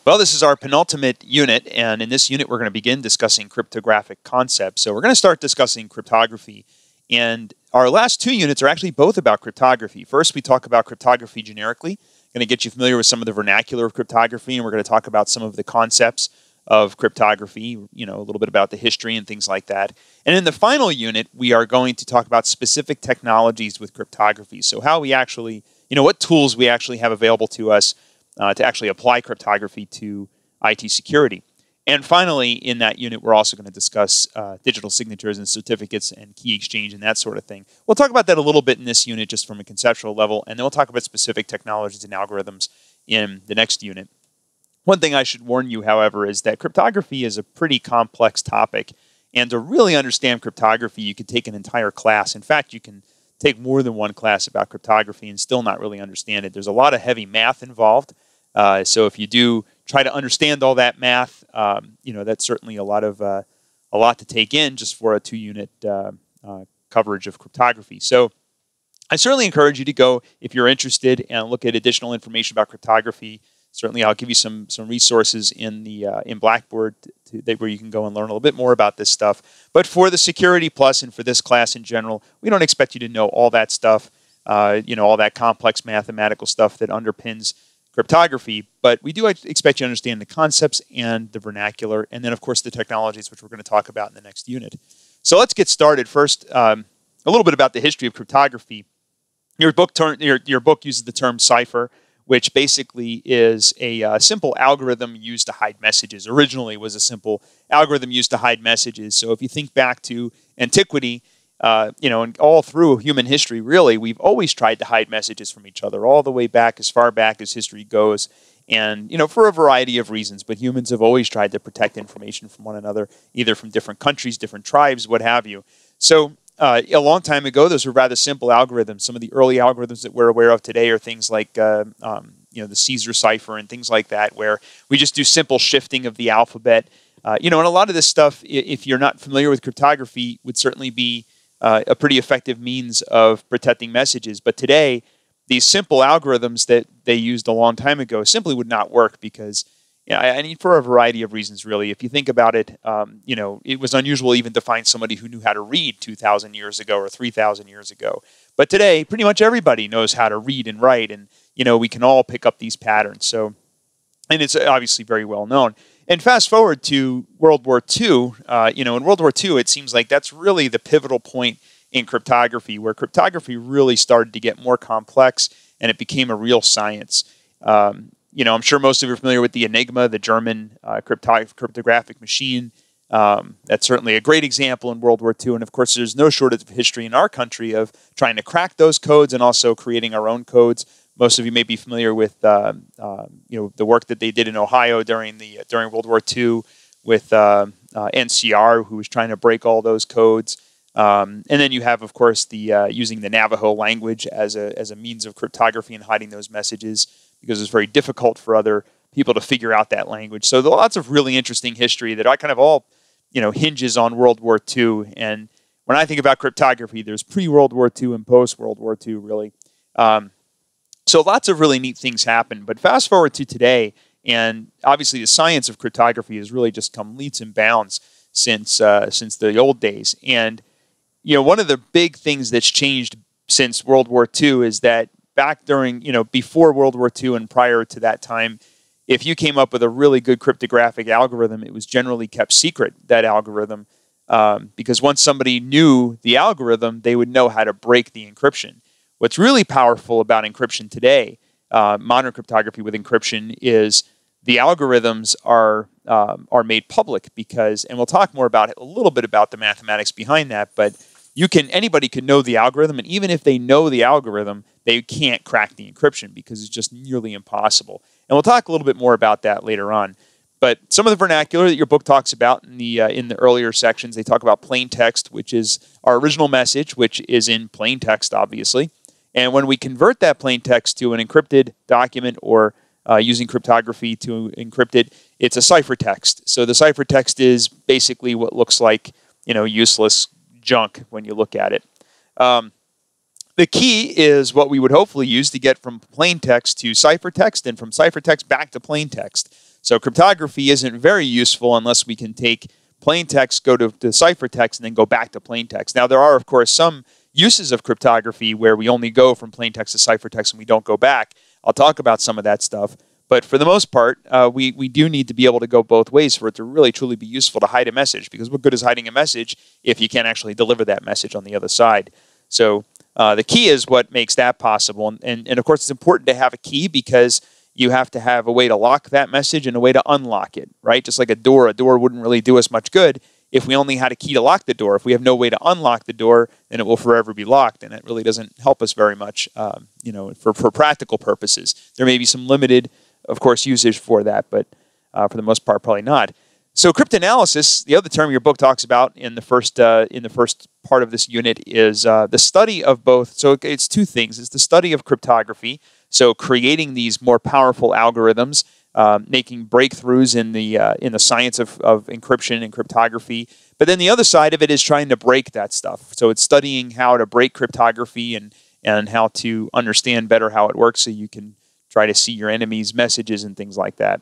Well, this is our penultimate unit, and in this unit we're going to begin discussing cryptographic concepts. So we're going to start discussing cryptography, and our last two units are actually both about cryptography. First, we talk about cryptography generically, going to get you familiar with some of the vernacular of cryptography, and we're going to talk about some of the concepts of cryptography, a little bit about the history and things like that. And in the final unit, we are going to talk about specific technologies with cryptography. So how we actually, what tools we actually have available to us to actually apply cryptography to IT security. And finally, in that unit, we're also going to discuss digital signatures and certificates and key exchange and that sort of thing. We'll talk about that a little bit in this unit just from a conceptual level, and then we'll talk about specific technologies and algorithms in the next unit. One thing I should warn you, however, is that cryptography is a pretty complex topic, and to really understand cryptography, you could take an entire class. In fact, you can take more than one class about cryptography and still not really understand it. There's a lot of heavy math involved. So if you do try to understand all that math, that's certainly a lot to take in just for a two-unit coverage of cryptography. So I certainly encourage you to go, if you're interested, and look at additional information about cryptography. Certainly, I'll give you some resources in Blackboard where you can go and learn a little bit more about this stuff. But for the Security Plus and for this class in general, we don't expect you to know all that stuff, all that complex mathematical stuff that underpins cryptography, but we do expect you to understand the concepts and the vernacular, and then, of course, the technologies, which we're going to talk about in the next unit. So let's get started. First, a little bit about the history of cryptography. Your book uses the term cipher, which basically is a simple algorithm used to hide messages. Originally, it was a simple algorithm used to hide messages. So if you think back to antiquity, and all through human history, really, we've always tried to hide messages from each other, all the way back, as far back as history goes, and, for a variety of reasons. But humans have always tried to protect information from one another, either from different countries, different tribes, what have you. So a long time ago, those were rather simple algorithms. Some of the early algorithms that we're aware of today are things like, the Caesar cipher and things like that, where we just do simple shifting of the alphabet. And a lot of this stuff, if you're not familiar with cryptography, would certainly be a pretty effective means of protecting messages. But today, these simple algorithms that they used a long time ago simply would not work because, I mean, for a variety of reasons, really. If you think about it, it was unusual even to find somebody who knew how to read 2,000 years ago or 3,000 years ago. But today, pretty much everybody knows how to read and write, and, we can all pick up these patterns. So, and it's obviously very well known. And fast forward to World War II, in World War II, it seems like that's really the pivotal point in cryptography, where cryptography really started to get more complex and it became a real science. I'm sure most of you are familiar with the Enigma, the German cryptographic machine. That's certainly a great example in World War II. And of course, there's no shortage of history in our country of trying to crack those codes and also creating our own codes. Most of you may be familiar with the work that they did in Ohio during World War II with NCR, who was trying to break all those codes. And then you have, of course, the using the Navajo language as a means of cryptography and hiding those messages, because it's very difficult for other people to figure out that language. So there are lots of really interesting history that I kind of all hinges on World War II. And when I think about cryptography, there's pre-World War II and post-World War II, really. So lots of really neat things happen. But fast forward to today, and obviously the science of cryptography has really just come leaps and bounds since the old days. And one of the big things that's changed since World War II is that back during, before World War II and prior to that time, if you came up with a really good cryptographic algorithm, it was generally kept secret, that algorithm, because once somebody knew the algorithm, they would know how to break the encryption. What's really powerful about encryption today, modern cryptography with encryption, is the algorithms are made public because, and we'll talk more about it, a little bit about the mathematics behind that, but anybody can know the algorithm, and even if they know the algorithm, they can't crack the encryption because it's just nearly impossible. And we'll talk a little bit more about that later on. But some of the vernacular that your book talks about in the earlier sections, they talk about plain text, which is our original message, which is in plain text, obviously. And when we convert that plain text to an encrypted document or using cryptography to encrypt it, it's a ciphertext. So the ciphertext is basically what looks like, useless junk when you look at it. The key is what we would hopefully use to get from plain text to ciphertext and from ciphertext back to plain text. So cryptography isn't very useful unless we can take plain text, go to ciphertext, and then go back to plain text. Now, there are, of course, some uses of cryptography where we only go from plain text to ciphertext and we don't go back. I'll talk about some of that stuff. But for the most part, we do need to be able to go both ways for it to really, truly be useful to hide a message. Because what good is hiding a message if you can't actually deliver that message on the other side? So the key is what makes that possible. And of course, it's important to have a key because you have to have a way to lock that message and a way to unlock it, right? Just like a door wouldn't really do us much good if we only had a key to lock the door. If we have no way to unlock the door, then it will forever be locked, and it really doesn't help us very much, for practical purposes. There may be some limited, of course, usage for that, but for the most part, probably not. So cryptanalysis, the other term your book talks about in the first part of this unit, is the study of both. So it's two things. It's the study of cryptography, so creating these more powerful algorithms, making breakthroughs in the science of encryption and cryptography. But then the other side of it is trying to break that stuff. So it's studying how to break cryptography and how to understand better how it works so you can try to see your enemy's messages and things like that.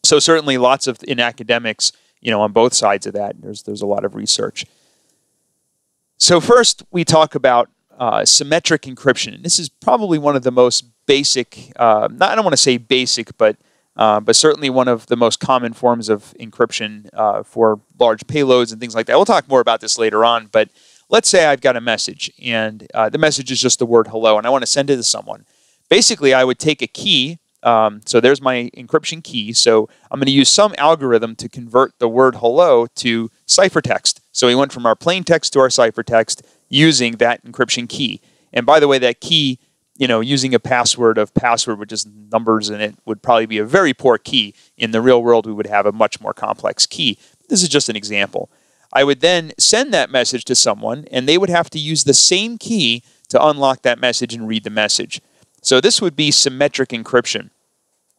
So certainly lots of, in academics, on both sides of that, there's a lot of research. So first we talk about symmetric encryption. And this is probably one of the most basic, I don't want to say basic, but certainly one of the most common forms of encryption for large payloads and things like that. We'll talk more about this later on, but let's say I've got a message, and the message is just the word hello, and I want to send it to someone. Basically, I would take a key. So there's my encryption key. So I'm going to use some algorithm to convert the word hello to ciphertext. So we went from our plain text to our ciphertext using that encryption key. And by the way, that key, using a password with just numbers in it would probably be a very poor key. In the real world, we would have a much more complex key. This is just an example. I would then send that message to someone, and they would have to use the same key to unlock that message and read the message. So this would be symmetric encryption.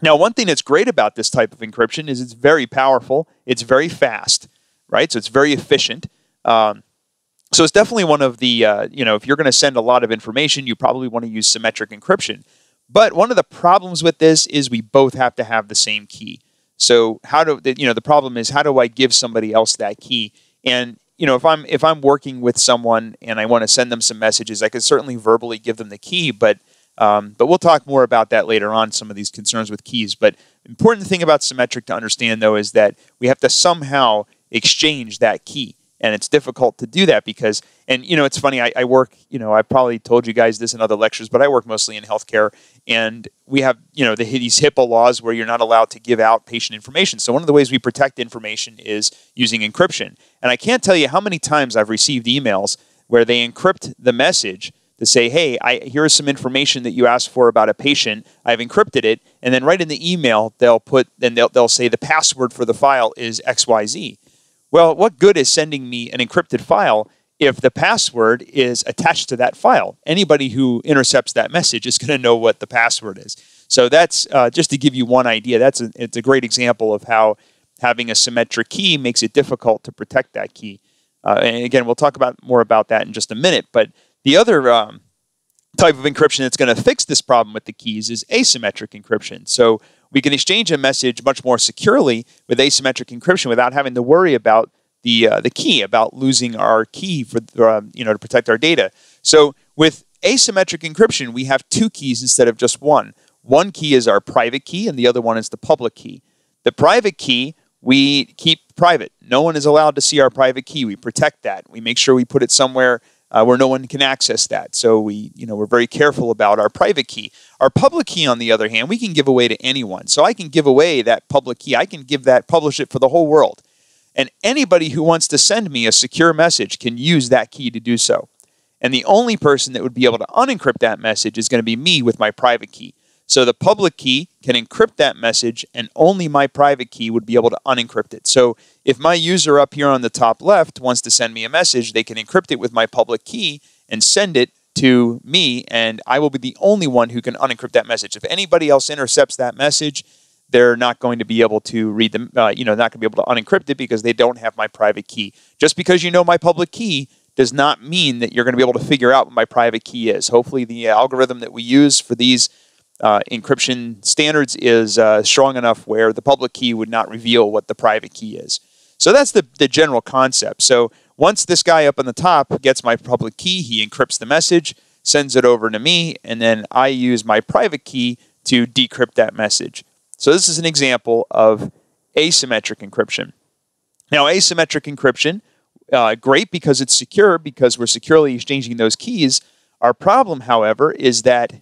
Now, one thing that's great about this type of encryption is it's very powerful, it's very fast, right? So it's very efficient. So it's definitely one of the, if you're going to send a lot of information, you probably want to use symmetric encryption. But one of the problems with this is we both have to have the same key. So the problem is, how do I give somebody else that key? And, if I'm working with someone and I want to send them some messages, I can certainly verbally give them the key, but we'll talk more about that later on, some of these concerns with keys. But important thing about symmetric to understand, though, is that we have to somehow exchange that key. And it's difficult to do that because, and it's funny, I work, I probably told you guys this in other lectures, but I work mostly in healthcare, and we have, these HIPAA laws where you're not allowed to give out patient information. So one of the ways we protect information is using encryption. And I can't tell you how many times I've received emails where they encrypt the message to say, hey, here's some information that you asked for about a patient. I've encrypted it, and then right in the email they'll say the password for the file is XYZ. Well, what good is sending me an encrypted file if the password is attached to that file? Anybody who intercepts that message is going to know what the password is. So that's just to give you one idea. It's a great example of how having a symmetric key makes it difficult to protect that key. And again, we'll talk more about that in just a minute. But the other type of encryption that's going to fix this problem with the keys is asymmetric encryption. So we can exchange a message much more securely with asymmetric encryption without having to worry about the key, about losing our key for to protect our data. So with asymmetric encryption, we have two keys instead of just one. One key is our private key, and the other one is the public key. The private key we keep private. No one is allowed to see our private key. We protect that. We make sure we put it somewhere where no one can access that. So we're very careful about our private key. Our public key, on the other hand, we can give away to anyone. So I can give away that public key. I can publish it for the whole world. And anybody who wants to send me a secure message can use that key to do so. And the only person that would be able to unencrypt that message is going to be me with my private key. So the public key can encrypt that message, and only my private key would be able to unencrypt it. So if my user up here on the top left wants to send me a message, they can encrypt it with my public key and send it to me, and I will be the only one who can unencrypt that message. If anybody else intercepts that message, they're not going to be able to read them, not going to be able to unencrypt it because they don't have my private key. Just because you know my public key does not mean that you're going to be able to figure out what my private key is. Hopefully the algorithm that we use for these encryption standards is strong enough where the public key would not reveal what the private key is. So that's the general concept. So once this guy up on the top gets my public key, he encrypts the message, sends it over to me, and then I use my private key to decrypt that message. So this is an example of asymmetric encryption. Now, asymmetric encryption, great because it's secure, because we're securely exchanging those keys. Our problem, however, is that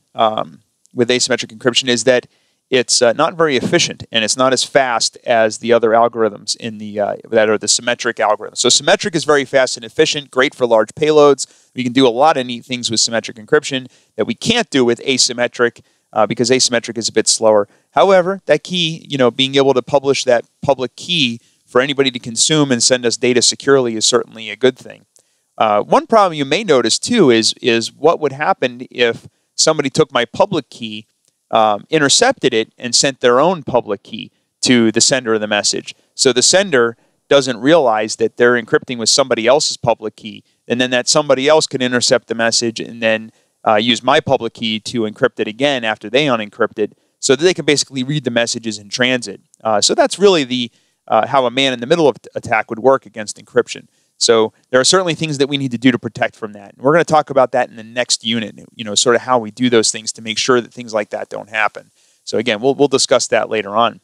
with asymmetric encryption is that it's not very efficient, and it's not as fast as the other algorithms in the that are the symmetric algorithms. So symmetric is very fast and efficient, great for large payloads. We can do a lot of neat things with symmetric encryption that we can't do with asymmetric because asymmetric is a bit slower. However, that key, being able to publish that public key for anybody to consume and send us data securely is certainly a good thing. One problem you may notice too is what would happen if somebody took my public key, intercepted it, and sent their own public key to the sender of the message. So the sender doesn't realize that they're encrypting with somebody else's public key, and then that somebody else can intercept the message and then use my public key to encrypt it again after they unencrypt it, so that they can basically read the messages in transit. So that's really the how a man-in-the-middle attack would work against encryption. So there are certainly things that we need to do to protect from that. And we're going to talk about that in the next unit, sort of how we do those things to make sure that things like that don't happen. So again, we'll discuss that later on.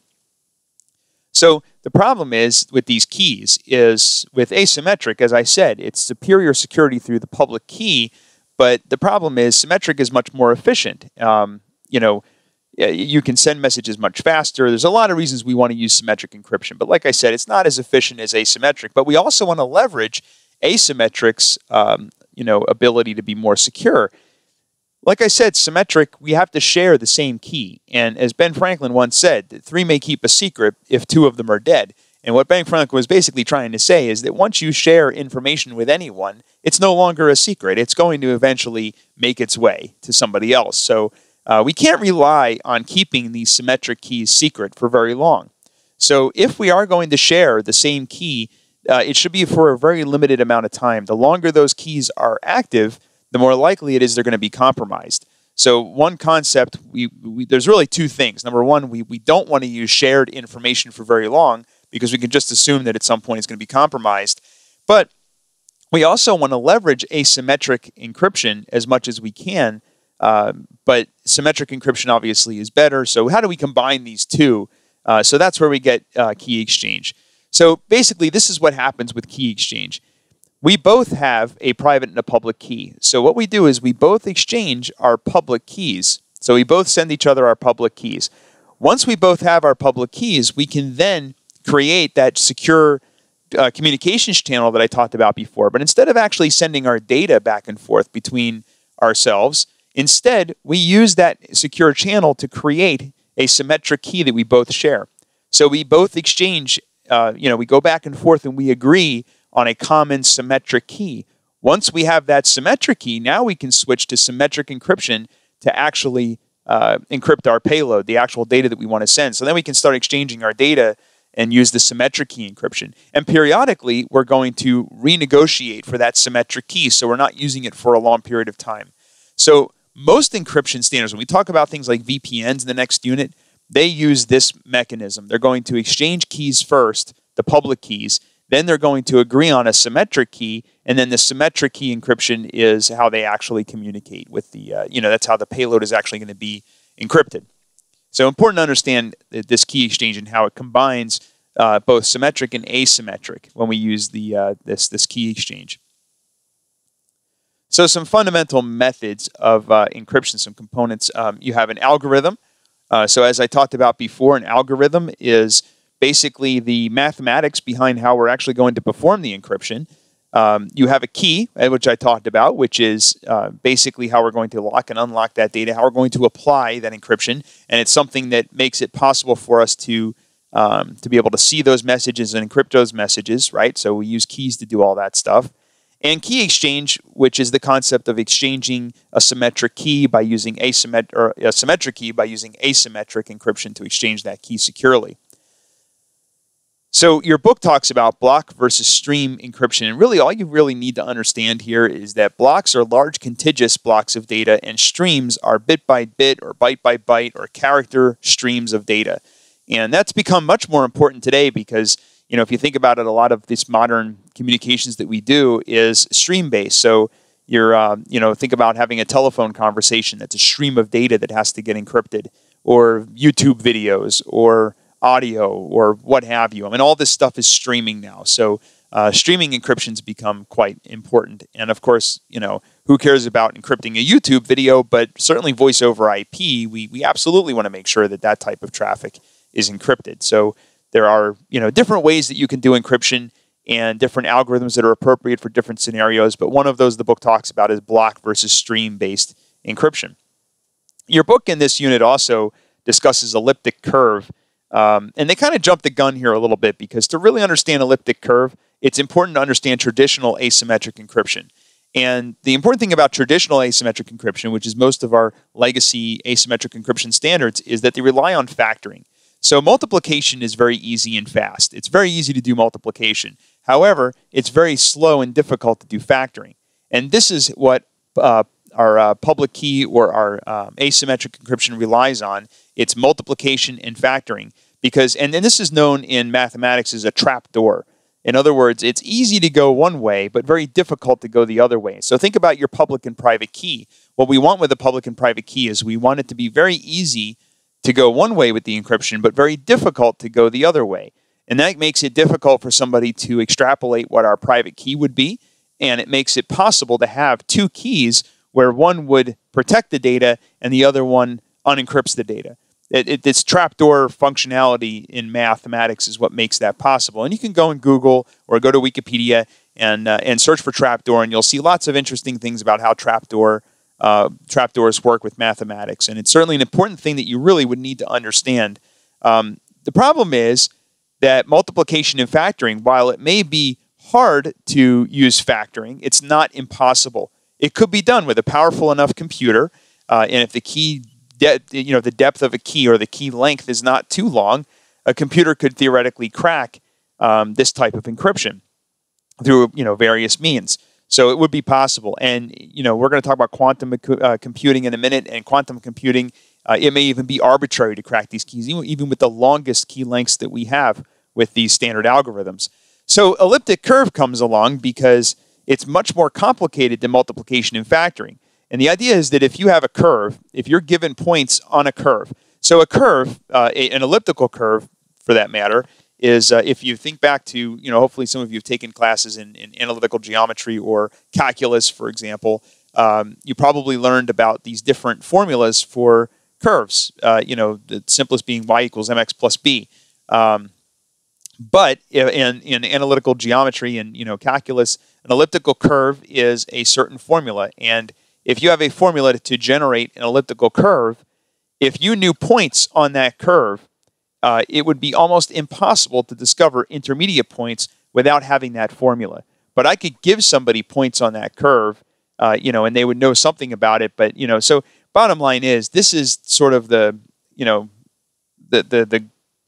So the problem is with these keys is with asymmetric, as I said, it's superior security through the public key, but the problem is symmetric is much more efficient. You can send messages much faster. There's a lot of reasons we want to use symmetric encryption. But like I said, it's not as efficient as asymmetric. But we also want to leverage asymmetric's ability to be more secure. Like I said, symmetric, we have to share the same key. And as Ben Franklin once said, 3 may keep a secret if 2 of them are dead. And what Ben Franklin was basically trying to say is that once you share information with anyone, it's no longer a secret. It's going to eventually make its way to somebody else. So we can't rely on keeping these symmetric keys secret for very long. So if we are going to share the same key, it should be for a very limited amount of time. The longer those keys are active, the more likely it is they're going to be compromised. So one concept, there's really 2 things. Number one, we don't want to use shared information for very long because we can just assume that at some point it's going to be compromised. But we also want to leverage asymmetric encryption as much as we can. But symmetric encryption obviously is better. So how do we combine these 2? So that's where we get key exchange. So basically, this is what happens with key exchange. We both have a private and a public key. So what we do is we both exchange our public keys. So we both send each other our public keys. Once we both have our public keys, we can then create that secure communications channel that I talked about before. But instead of actually sending our data back and forth between ourselves, instead, we use that secure channel to create a symmetric key that we both share. So we both exchange, we go back and forth and we agree on a common symmetric key. Once we have that symmetric key, now we can switch to symmetric encryption to actually encrypt our payload, the actual data that we want to send. So then we can start exchanging our data and use the symmetric key encryption. And periodically, we're going to renegotiate for that symmetric key, so we're not using it for a long period of time. So most encryption standards, when we talk about things like VPNs in the next unit, they use this mechanism. They're going to exchange keys first, the public keys, then they're going to agree on a symmetric key, and then the symmetric key encryption is how they actually communicate with the, that's how the payload is actually going to be encrypted. So important to understand this key exchange and how it combines both symmetric and asymmetric when we use the this key exchange. So some fundamental methods of encryption, some components. You have an algorithm. So as I talked about before, an algorithm is basically the mathematics behind how we're actually going to perform the encryption. You have a key, which I talked about, which is basically how we're going to lock and unlock that data, how we're going to apply that encryption. And it's something that makes it possible for us to be able to see those messages and encrypt those messages, right? So we use keys to do all that stuff. And key exchange, which is the concept of exchanging a symmetric key by using a symmetric key by using asymmetric encryption to exchange that key securely. So your book talks about block versus stream encryption, and really all you really need to understand here is that blocks are large contiguous blocks of data, and streams are bit by bit or byte by byte or character streams of data. And that's become much more important today because, if you think about it, a lot of this modern communications that we do is stream-based. So you're, think about having a telephone conversation that's a stream of data that has to get encrypted, or YouTube videos, or audio, or what have you. I mean, all this stuff is streaming now. So streaming encryption's become quite important. And of course, who cares about encrypting a YouTube video, but certainly voice over IP, we absolutely want to make sure that that type of traffic is encrypted. So there are, different ways that you can do encryption and different algorithms that are appropriate for different scenarios. But one of those the book talks about is block versus stream-based encryption. Your book in this unit also discusses elliptic curve. And they kind of jump the gun here a little bit because to really understand elliptic curve, it's important to understand traditional asymmetric encryption. And the important thing about traditional asymmetric encryption, which is most of our legacy asymmetric encryption standards, is that they rely on factoring. So multiplication is very easy and fast. It's very easy to do multiplication. However, it's very slow and difficult to do factoring. And this is what our public key or our asymmetric encryption relies on. It's multiplication and factoring. And this is known in mathematics as a trapdoor. In other words, it's easy to go one way, but very difficult to go the other way. So think about your public and private key. What we want with a public and private key is we want it to be very easy to go one way with the encryption, but very difficult to go the other way. And that makes it difficult for somebody to extrapolate what our private key would be, and it makes it possible to have two keys where one would protect the data and the other one unencrypts the data. This trapdoor functionality in mathematics is what makes that possible. And you can go in Google or go to Wikipedia and search for trapdoor, and you'll see lots of interesting things about how trapdoors work with mathematics. And it's certainly an important thing that you really would need to understand. The problem is that multiplication and factoring, while it may be hard to use factoring, it's not impossible. It could be done with a powerful enough computer, and if the key the depth of a key or the key length is not too long, a computer could theoretically crack this type of encryption through various means. So it would be possible. And we're going to talk about quantum computing in a minute. And quantum computing, it may even be arbitrary to crack these keys, even with the longest key lengths that we have with these standard algorithms. So elliptic curve comes along because it's much more complicated than multiplication and factoring. And the idea is that if you have a curve, if you're given points on a curve, so a curve, an elliptical curve for that matter, is if you think back to, hopefully some of you have taken classes in analytical geometry or calculus, for example, you probably learned about these different formulas for curves, the simplest being y equals mx plus b. But in analytical geometry and calculus, an elliptical curve is a certain formula. And if you have a formula to generate an elliptical curve, if you knew points on that curve, it would be almost impossible to discover intermediate points without having that formula. But I could give somebody points on that curve, and they would know something about it. But so bottom line is, this is sort of the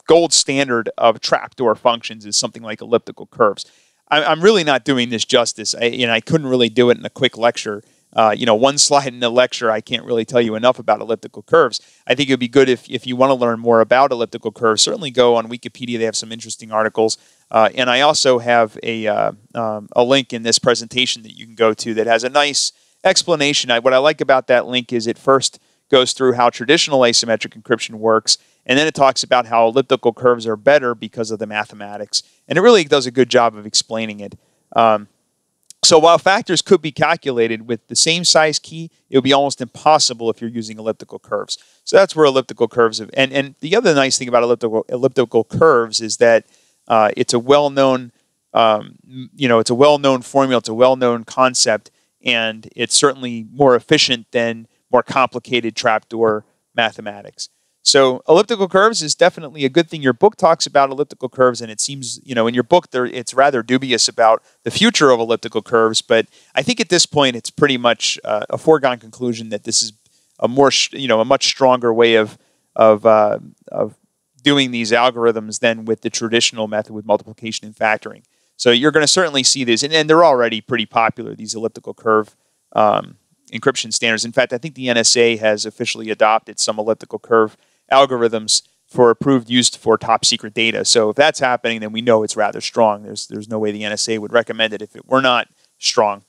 gold standard of trapdoor functions is something like elliptical curves. I'm really not doing this justice. I couldn't really do it in a quick lecture. One slide in the lecture, I can't really tell you enough about elliptical curves. I think it would be good if you want to learn more about elliptical curves, certainly go on Wikipedia. They have some interesting articles. And I also have a link in this presentation that you can go to that has a nice explanation. What I like about that link is it first goes through how traditional asymmetric encryption works, and then it talks about how elliptical curves are better because of the mathematics. And it really does a good job of explaining it. So while factors could be calculated with the same size key, it would be almost impossible if you're using elliptical curves. So that's where elliptical curves have, and the other nice thing about elliptical curves is that it's a well-known, it's a well-known formula, it's a well-known concept, and it's certainly more efficient than more complicated trapdoor mathematics. So elliptical curves is definitely a good thing. Your book talks about elliptical curves, and it seems, in your book it's rather dubious about the future of elliptical curves. But I think at this point it's pretty much a foregone conclusion that this is a more, a much stronger way of doing these algorithms than with the traditional method with multiplication and factoring. So you're going to certainly see this, and they're already pretty popular, these elliptical curve encryption standards. In fact, I think the NSA has officially adopted some elliptical curve algorithms for approved use for top secret data. So if that's happening, then we know it's rather strong. There's no way the NSA would recommend it if it were not strong.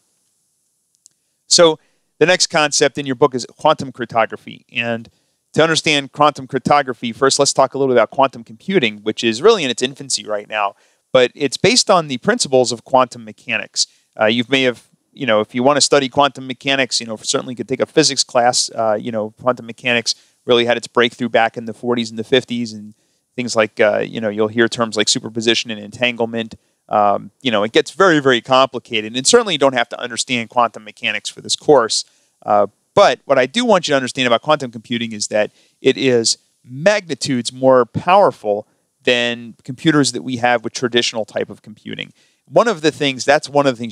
So the next concept in your book is quantum cryptography. And to understand quantum cryptography, first let's talk a little bit about quantum computing, which is really in its infancy right now. But it's based on the principles of quantum mechanics. You may have, if you want to study quantum mechanics, certainly you could take a physics class. Quantum mechanics really had its breakthrough back in the 40s and the 50s, and things like, you'll hear terms like superposition and entanglement. It gets very, very complicated, and certainly you don't have to understand quantum mechanics for this course. But what I do want you to understand about quantum computing is that it is magnitudes more powerful than computers that we have with traditional type of computing. That's one of the things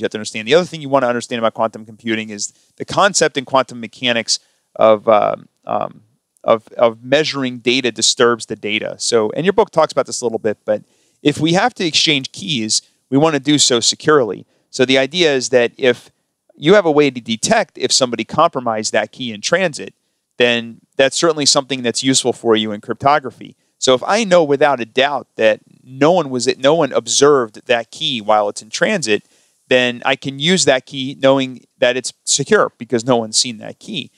you have to understand. The other thing you want to understand about quantum computing is the concept in quantum mechanics of measuring data disturbs the data. So, and your book talks about this a little bit, but if we have to exchange keys, we want to do so securely. So the idea is that if you have a way to detect if somebody compromised that key in transit, then that's certainly something that's useful for you in cryptography. So if I know without a doubt that no one observed that key while it's in transit, then I can use that key knowing that it's secure because no one's seen that key.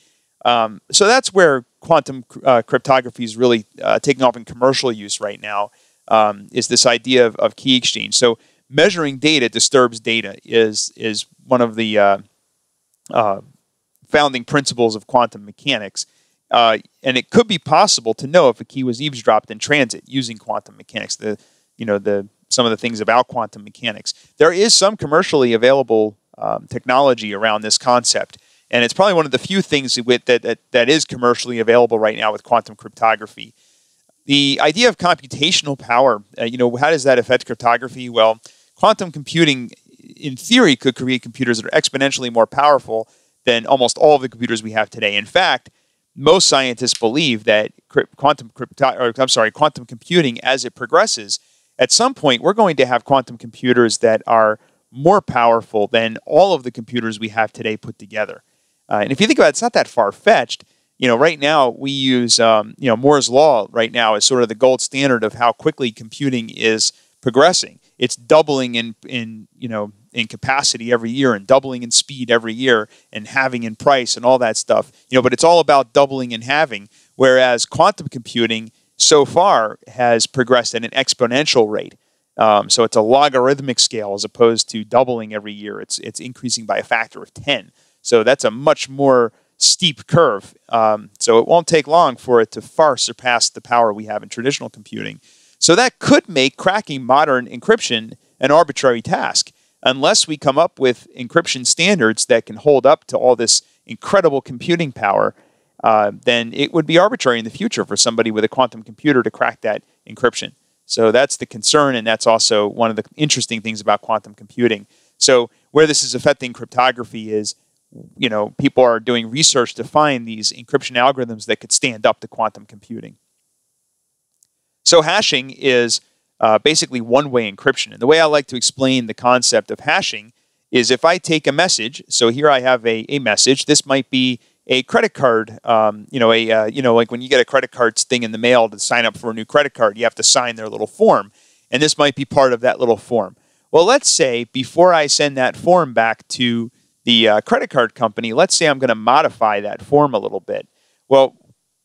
So that's where quantum cryptography is really taking off in commercial use right now, is this idea of key exchange. So measuring data disturbs data is one of the founding principles of quantum mechanics. And it could be possible to know if a key was eavesdropped in transit using quantum mechanics. Some of the things about quantum mechanics. There is some commercially available technology around this concept, and it's probably one of the few things that is commercially available right now with quantum cryptography. The idea of computational power, how does that affect cryptography? Well, quantum computing, in theory, could create computers that are exponentially more powerful than almost all of the computers we have today. In fact, most scientists believe that quantum computing, as it progresses, at some point we're going to have quantum computers that are more powerful than all of the computers we have today put together. And if you think about it, it's not that far-fetched. Right now we use Moore's law. Right now is sort of the gold standard of how quickly computing is progressing. It's doubling in capacity every year and doubling in speed every year and halving in price and all that stuff. But it's all about doubling and halving, whereas quantum computing so far has progressed at an exponential rate. So it's a logarithmic scale as opposed to doubling every year. It's increasing by a factor of 10. So that's a much more steep curve. So it won't take long for it to far surpass the power we have in traditional computing. So that could make cracking modern encryption an arbitrary task. Unless we come up with encryption standards that can hold up to all this incredible computing power, then it would be arbitrary in the future for somebody with a quantum computer to crack that encryption. So that's the concern, and that's also one of the interesting things about quantum computing. So where this is affecting cryptography is, people are doing research to find these encryption algorithms that could stand up to quantum computing. So hashing is basically one-way encryption. And the way I like to explain the concept of hashing is if I take a message, so here I have a message. This might be a credit card, like when you get a credit card thing in the mail to sign up for a new credit card, you have to sign their little form. And this might be part of that little form. Well, let's say before I send that form back to the credit card company, let's say I'm going to modify that form a little bit. Well,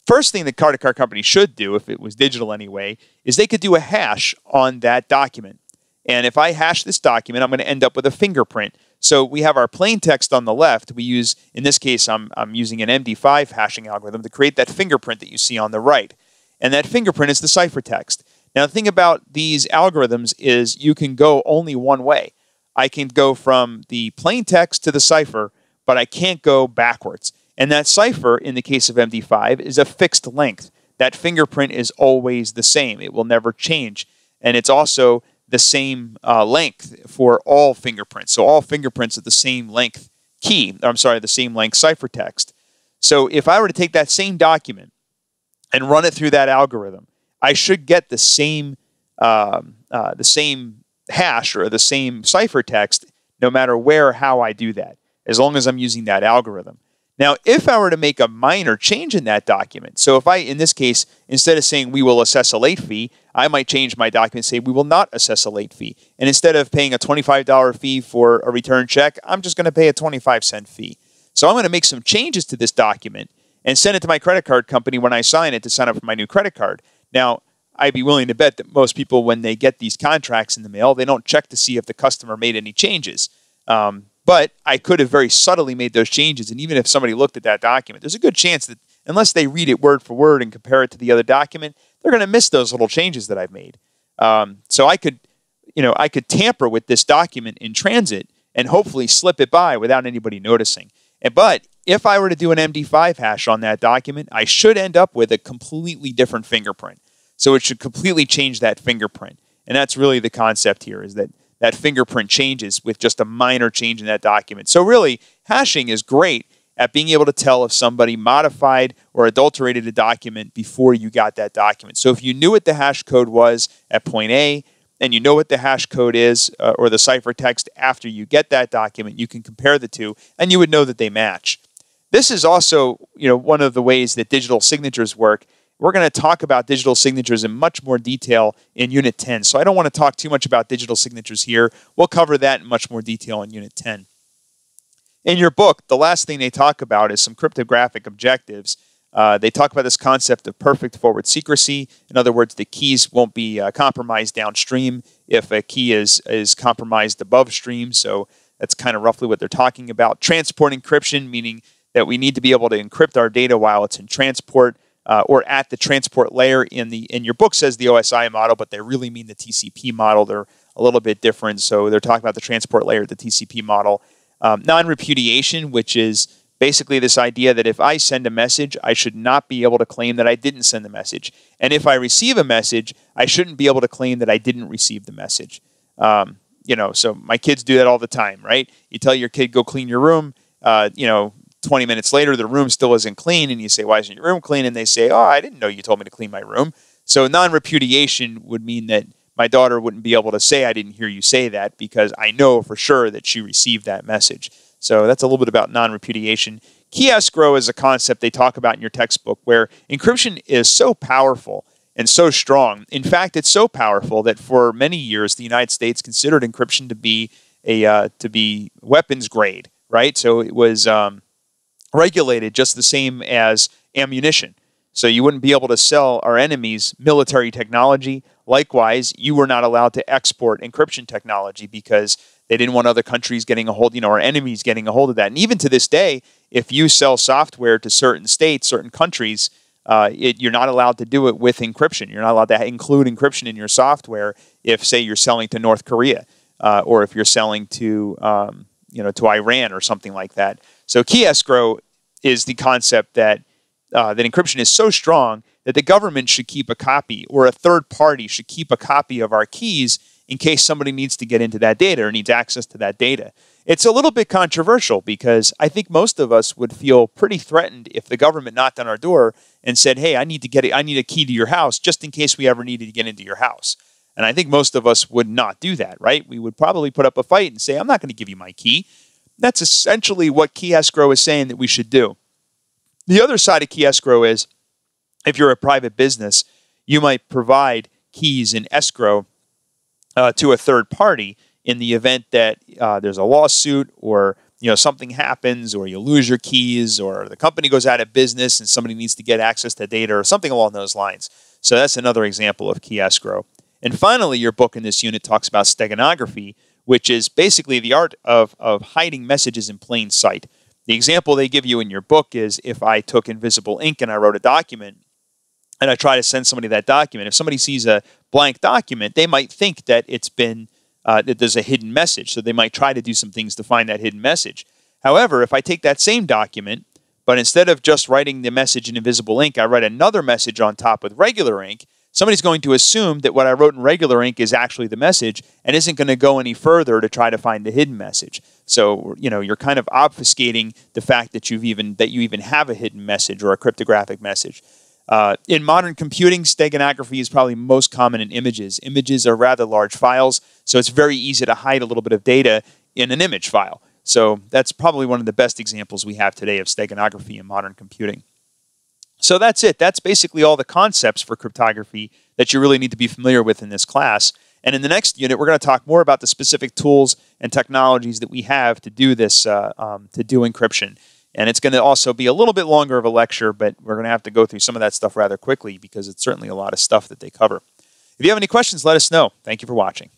first thing the credit card company should do, if it was digital anyway, is they could do a hash on that document. And if I hash this document, I'm going to end up with a fingerprint. So we have our plain text on the left. We use, in this case, I'm using an MD5 hashing algorithm to create that fingerprint that you see on the right. And that fingerprint is the ciphertext. Now, the thing about these algorithms is you can go only one way. I can go from the plain text to the cipher, but I can't go backwards. And that cipher, in the case of MD5, is a fixed length. That fingerprint is always the same. It will never change. And it's also the same length for all fingerprints. So all fingerprints are the same length the same length ciphertext. So if I were to take that same document and run it through that algorithm, I should get the same hash or the same ciphertext no matter where or how I do that, as long as I'm using that algorithm. Now, if I were to make a minor change in that document, so if I, in this case, instead of saying we will assess a late fee, I might change my document and say we will not assess a late fee. And instead of paying a $25 fee for a return check, I'm just going to pay a 25-cent fee. So I'm going to make some changes to this document and send it to my credit card company when I sign it to sign up for my new credit card. Now, I'd be willing to bet that most people, when they get these contracts in the mail, they don't check to see if the customer made any changes. But I could have very subtly made those changes, and even if somebody looked at that document, there's a good chance that unless they read it word for word and compare it to the other document, they're going to miss those little changes that I've made. So I could tamper with this document in transit and hopefully slip it by without anybody noticing. But if I were to do an MD5 hash on that document, I should end up with a completely different fingerprint. So it should completely change that fingerprint. And that's really the concept here, is that that fingerprint changes with just a minor change in that document. So really, hashing is great at being able to tell if somebody modified or adulterated a document before you got that document. So if you knew what the hash code was at point A, and you know what the hash code is, or the ciphertext after you get that document, you can compare the two, and you would know that they match. This is also, one of the ways that digital signatures work. We're going to talk about digital signatures in much more detail in Unit 10. So I don't want to talk too much about digital signatures here. We'll cover that in much more detail in Unit 10. In your book, the last thing they talk about is some cryptographic objectives. They talk about this concept of perfect forward secrecy. In other words, the keys won't be compromised downstream if a key is compromised above stream. So that's kind of roughly what they're talking about. Transport encryption, meaning that we need to be able to encrypt our data while it's in transport. Or at the transport layer. In your book says the OSI model, but they really mean the TCP model. They're a little bit different. So they're talking about the transport layer, the TCP model. Non-repudiation, which is basically this idea that if I send a message, I should not be able to claim that I didn't send the message. And if I receive a message, I shouldn't be able to claim that I didn't receive the message. So my kids do that all the time, right? You tell your kid, go clean your room, 20 minutes later, the room still isn't clean, and you say, why isn't your room clean? And they say, oh, I didn't know you told me to clean my room. So non-repudiation would mean that my daughter wouldn't be able to say, I didn't hear you say that, because I know for sure that she received that message. So that's a little bit about non-repudiation. Key escrow is a concept they talk about in your textbook, where encryption is so powerful and so strong. In fact, it's so powerful that for many years, the United States considered encryption to be weapons grade, right? So it was regulated just the same as ammunition. So you wouldn't be able to sell our enemies military technology. Likewise, you were not allowed to export encryption technology because they didn't want other countries getting a hold, our enemies getting a hold of that. And even to this day, if you sell software to certain states, certain countries, you're not allowed to do it with encryption. You're not allowed to include encryption in your software if, say, you're selling to North Korea or if you're selling to Iran or something like that. So key escrow is the concept that encryption is so strong that the government should keep a copy, or a third party should keep a copy of our keys in case somebody needs to get into that data or needs access to that data. It's a little bit controversial because I think most of us would feel pretty threatened if the government knocked on our door and said, hey, I need a key to your house just in case we ever needed to get into your house. And I think most of us would not do that, right? We would probably put up a fight and say, I'm not going to give you my key. That's essentially what key escrow is saying that we should do. The other side of key escrow is, if you're a private business, you might provide keys in escrow to a third party in the event that there's a lawsuit, or something happens, or you lose your keys, or the company goes out of business and somebody needs to get access to data, or something along those lines. So that's another example of key escrow. And finally, your book in this unit talks about steganography, which is basically the art of hiding messages in plain sight. The example they give you in your book is, if I took invisible ink and I wrote a document and I try to send somebody that document, if somebody sees a blank document, they might think that it's been that there's a hidden message. So they might try to do some things to find that hidden message. However, if I take that same document, but instead of just writing the message in invisible ink, I write another message on top with regular ink, somebody's going to assume that what I wrote in regular ink is actually the message and isn't going to go any further to try to find the hidden message. So, you're kind of obfuscating the fact that you even have a hidden message or a cryptographic message. In modern computing, steganography is probably most common in images. Images are rather large files, so it's very easy to hide a little bit of data in an image file. So that's probably one of the best examples we have today of steganography in modern computing. So that's it. That's basically all the concepts for cryptography that you really need to be familiar with in this class. And in the next unit, we're going to talk more about the specific tools and technologies that we have to do this, to do encryption. And it's going to also be a little bit longer of a lecture, but we're going to have to go through some of that stuff rather quickly because it's certainly a lot of stuff that they cover. If you have any questions, let us know. Thank you for watching.